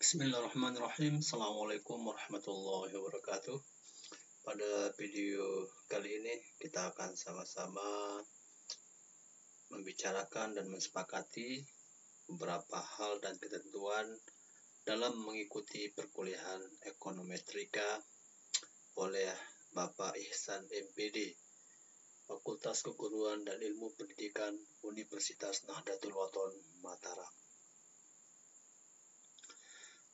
Bismillahirrahmanirrahim. Assalamualaikum warahmatullahi wabarakatuh. Pada video kali ini kita akan sama-sama membicarakan dan mensepakati beberapa hal dan ketentuan dalam mengikuti perkuliahan ekonometrika oleh Bapak Ihsan MPD, Fakultas Keguruan dan Ilmu Pendidikan Universitas Nahdlatul Ulama Mataram.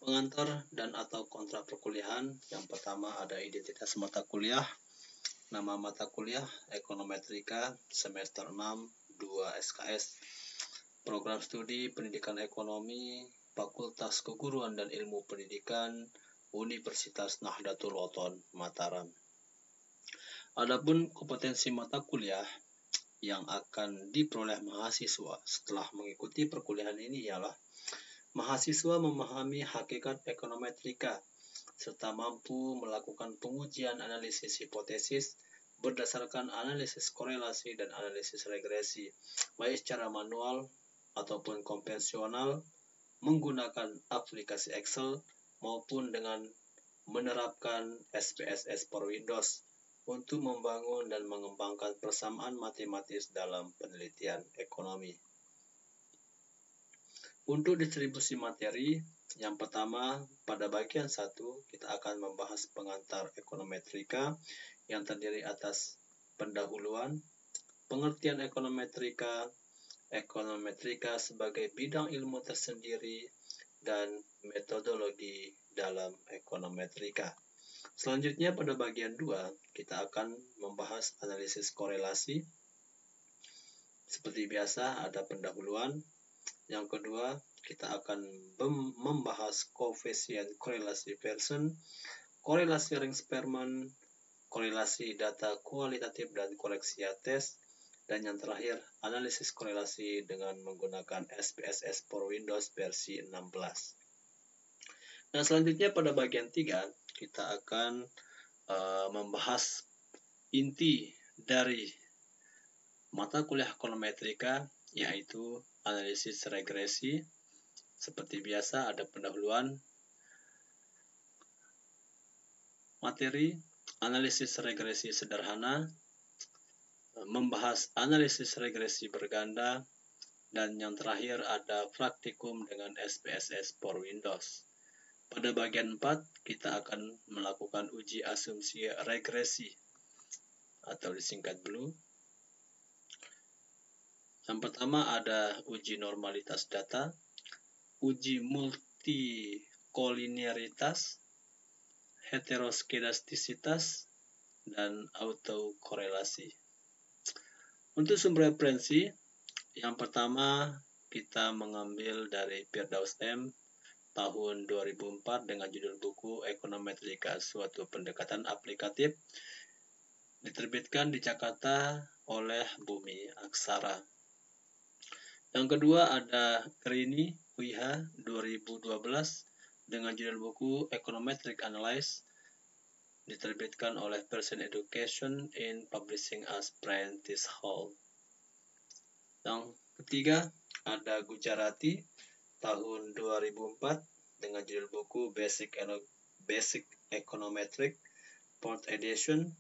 Pengantar dan atau kontrak perkuliahan. Yang pertama ada identitas mata kuliah. Nama mata kuliah Ekonometrika semester 6 2 SKS. Program studi Pendidikan Ekonomi Fakultas Keguruan dan Ilmu Pendidikan Universitas Nahdlatul Ulama Mataram. Adapun kompetensi mata kuliah yang akan diperoleh mahasiswa setelah mengikuti perkuliahan ini ialah mahasiswa memahami hakikat ekonometrika serta mampu melakukan pengujian analisis hipotesis berdasarkan analisis korelasi dan analisis regresi, baik secara manual ataupun konvensional menggunakan aplikasi Excel maupun dengan menerapkan SPSS for Windows untuk membangun dan mengembangkan persamaan matematis dalam penelitian ekonomi. Untuk distribusi materi, yang pertama pada bagian 1 kita akan membahas pengantar ekonometrika yang terdiri atas pendahuluan, pengertian ekonometrika, ekonometrika sebagai bidang ilmu tersendiri, dan metodologi dalam ekonometrika. Selanjutnya pada bagian 2 kita akan membahas analisis korelasi. Seperti biasa ada pendahuluan. Yang kedua, kita akan membahas koefisien korelasi Pearson, korelasi Ring-Sperman, korelasi data kualitatif dan koreksi tes, dan yang terakhir, analisis korelasi dengan menggunakan SPSS for Windows versi 16. Dan selanjutnya pada bagian 3, kita akan membahas inti dari mata kuliah ekonometrika, yaitu analisis regresi. Seperti biasa ada pendahuluan materi, analisis regresi sederhana, membahas analisis regresi berganda, dan yang terakhir ada praktikum dengan SPSS for Windows. Pada bagian 4 kita akan melakukan uji asumsi regresi atau disingkat BLUE. Yang pertama ada uji normalitas data, uji multikolinearitas, heteroskedastisitas, dan autokorelasi. Untuk sumber referensi, yang pertama kita mengambil dari Firdaus M. tahun 2004 dengan judul buku Ekonometrika Suatu Pendekatan Aplikatif, diterbitkan di Jakarta oleh Bumi Aksara. Yang kedua ada Rini Wiha 2012 dengan judul buku Econometric Analysis, diterbitkan oleh Pearson Education in Publishing as Prentice Hall. Yang ketiga ada Gujarati tahun 2004 dengan judul buku Basic Econometric 4th edition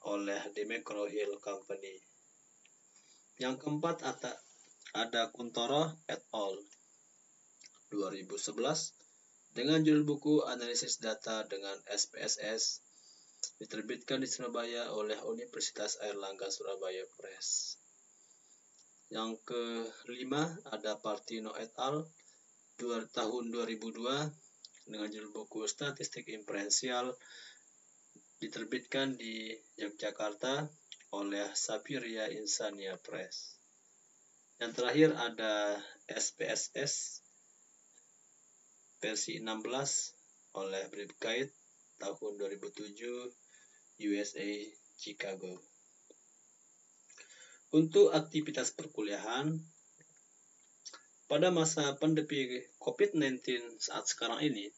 oleh The McGraw-Hill Company. Yang keempat ada Kuntoro et al. 2011 dengan judul buku Analisis Data dengan SPSS, diterbitkan di Surabaya oleh Universitas Airlangga Surabaya Press. Yang kelima ada Partino et al. Tahun 2002 dengan judul buku Statistik Inferensial, diterbitkan di Yogyakarta oleh Sapiria Insania Press. Yang terakhir ada SPSS versi 16 oleh Bribkite tahun 2007 USA Chicago. Untuk aktivitas perkuliahan pada masa pandemi COVID-19 saat sekarang ini,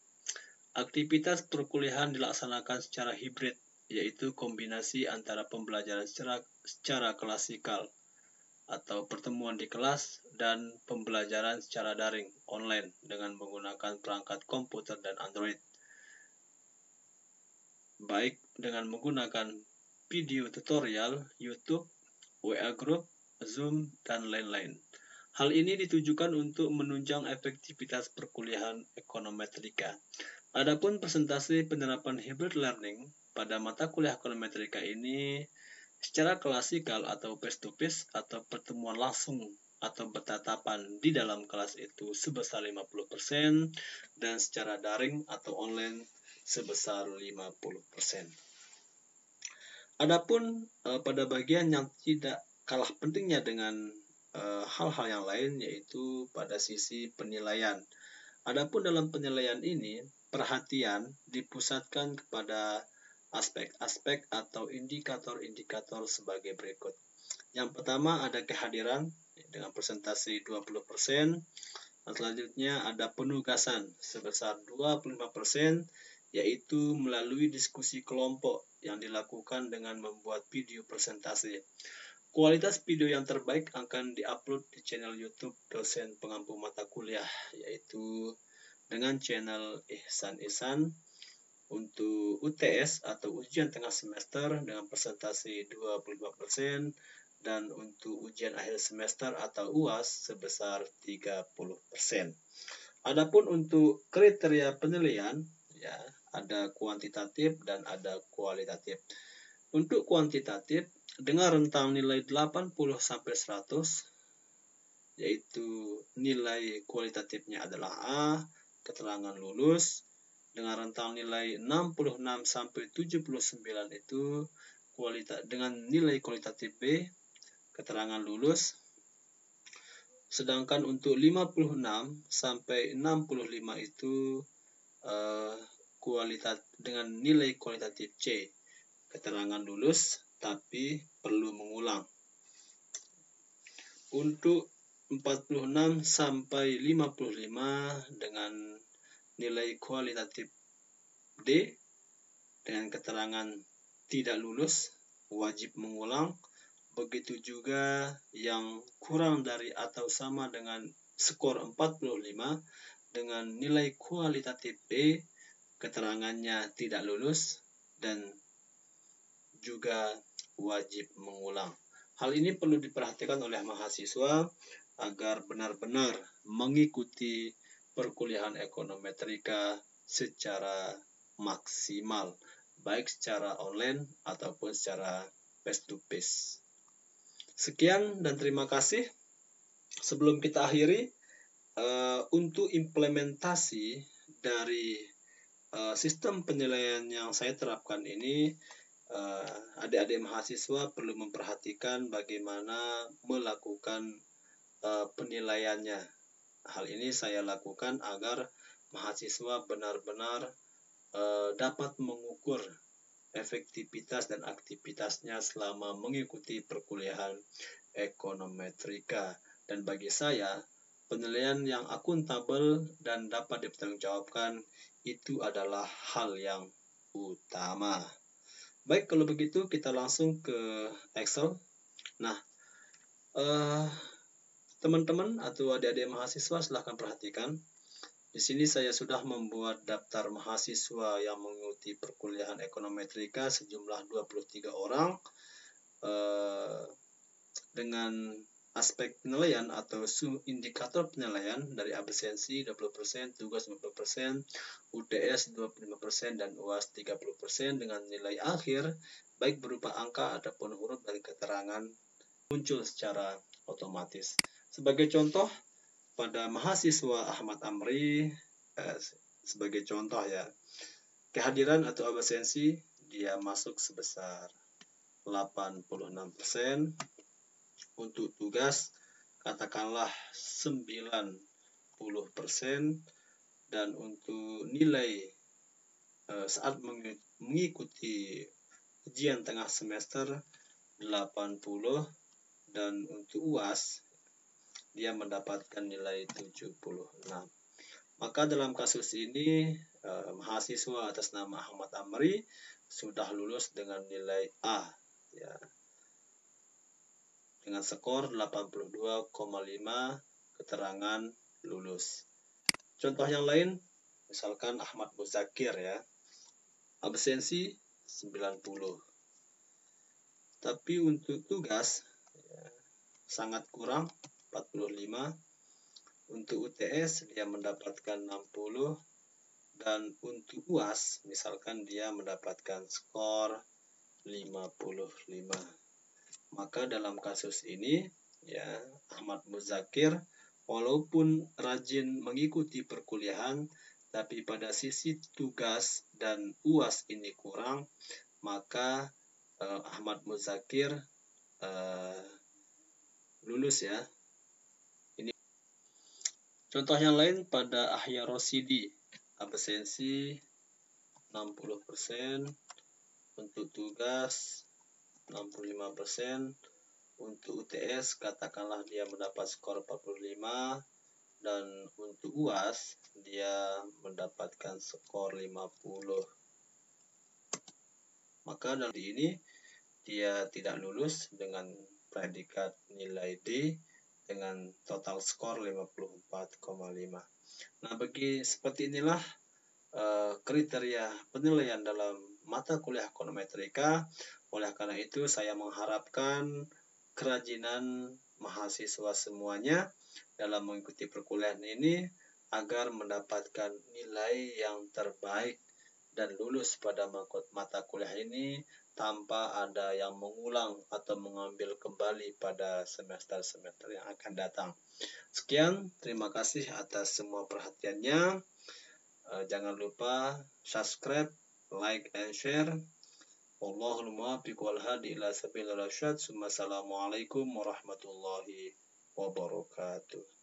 aktivitas perkuliahan dilaksanakan secara hibrid, yaitu kombinasi antara pembelajaran secara klasikal atau pertemuan di kelas dan pembelajaran secara daring online dengan menggunakan perangkat komputer dan Android, baik dengan menggunakan video tutorial, YouTube, WA Group, Zoom, dan lain-lain. Hal ini ditujukan untuk menunjang efektivitas perkuliahan ekonometrika. Adapun presentasi penerapan hybrid learning pada mata kuliah ekonometrika ini secara klasikal atau face-to-face atau pertemuan langsung atau bertatapan di dalam kelas itu sebesar 50% dan secara daring atau online sebesar 50%. Adapun pada bagian yang tidak kalah pentingnya dengan hal-hal yang lain yaitu pada sisi penilaian. Adapun dalam penilaian ini perhatian dipusatkan kepada aspek-aspek atau indikator-indikator sebagai berikut. Yang pertama ada kehadiran dengan presentasi 20%, dan selanjutnya ada penugasan sebesar 25%, yaitu melalui diskusi kelompok yang dilakukan dengan membuat video presentasi. Kualitas video yang terbaik akan diupload di channel YouTube dosen pengampu mata kuliah, yaitu dengan channel Ihsan Ihsan. Untuk UTS atau ujian tengah semester dengan presentasi 25% dan untuk ujian akhir semester atau UAS sebesar 30%. Adapun untuk kriteria penilaian ya ada kuantitatif dan ada kualitatif. Untuk kuantitatif dengan rentang nilai 80 sampai 100 yaitu nilai kualitatifnya adalah A, keterangan lulus. Dengan rentang nilai 66 sampai 79 itu dengan nilai kualitatif B, keterangan lulus. Sedangkan untuk 56 sampai 65 itu dengan nilai kualitatif C, keterangan lulus tapi perlu mengulang. Untuk 46 sampai 55 dengan nilai kualitatif D dengan keterangan tidak lulus, wajib mengulang. Begitu juga yang kurang dari atau sama dengan skor 45 dengan nilai kualitatif B, keterangannya tidak lulus dan juga wajib mengulang. Hal ini perlu diperhatikan oleh mahasiswa agar benar-benar mengikuti perkuliahan ekonometrika secara maksimal, baik secara online ataupun secara face-to-face. Sekian dan terima kasih. Sebelum kita akhiri, untuk implementasi dari sistem penilaian yang saya terapkan ini, adik-adik mahasiswa perlu memperhatikan bagaimana melakukan penilaiannya. Hal ini saya lakukan agar mahasiswa benar-benar dapat mengukur efektivitas dan aktivitasnya selama mengikuti perkuliahan ekonometrika. Dan bagi saya, penilaian yang akuntabel dan dapat dipertanggungjawabkan itu adalah hal yang utama. Baik, kalau begitu kita langsung ke Excel. Nah, teman-teman atau adik-adik mahasiswa silahkan perhatikan. Di sini saya sudah membuat daftar mahasiswa yang mengikuti perkuliahan ekonometrika sejumlah 23 orang dengan aspek penilaian atau indikator penilaian dari absensi 20%, tugas 50%, UTS 25% dan UAS 30% dengan nilai akhir baik berupa angka ataupun huruf dan keterangan muncul secara otomatis. Sebagai contoh, pada mahasiswa Ahmad Amri, sebagai contoh ya, kehadiran atau absensi dia masuk sebesar 86%. Untuk tugas katakanlah 90%, dan untuk nilai saat mengikuti ujian tengah semester 80, dan untuk UAS dia mendapatkan nilai 76. Maka dalam kasus ini mahasiswa atas nama Ahmad Amri sudah lulus dengan nilai A ya, dengan skor 82,5 keterangan lulus. Contoh yang lain, misalkan Ahmad Muzakir ya, absensi 90. Tapi untuk tugas ya, sangat kurang 45. Untuk UTS dia mendapatkan 60, dan untuk UAS misalkan dia mendapatkan skor 55. Maka dalam kasus ini ya, Ahmad Muzakir walaupun rajin mengikuti perkuliahan, tapi pada sisi tugas dan UAS ini kurang, maka Ahmad Muzakir lulus ya. Ini contoh yang lain pada Ahya Rosidi, absensi 60%, untuk tugas 65%, untuk UTS katakanlah dia mendapat skor 45, dan untuk UAS dia mendapatkan skor 50. Maka dari ini dia tidak lulus dengan predikat nilai D dengan total skor 54,5. Nah, seperti inilah kriteria penilaian dalam mata kuliah ekonometrika. Oleh karena itu saya mengharapkan kerajinan mahasiswa semuanya dalam mengikuti perkuliahan ini agar mendapatkan nilai yang terbaik dan lulus pada mata kuliah ini tanpa ada yang mengulang atau mengambil kembali pada semester-semester yang akan datang. Sekian, terima kasih atas semua perhatiannya. Jangan lupa subscribe, like, and share. Wallahul muwaffiq wal hadi ila sabilir rasyad. Assalamualaikum warahmatullahi wabarakatuh.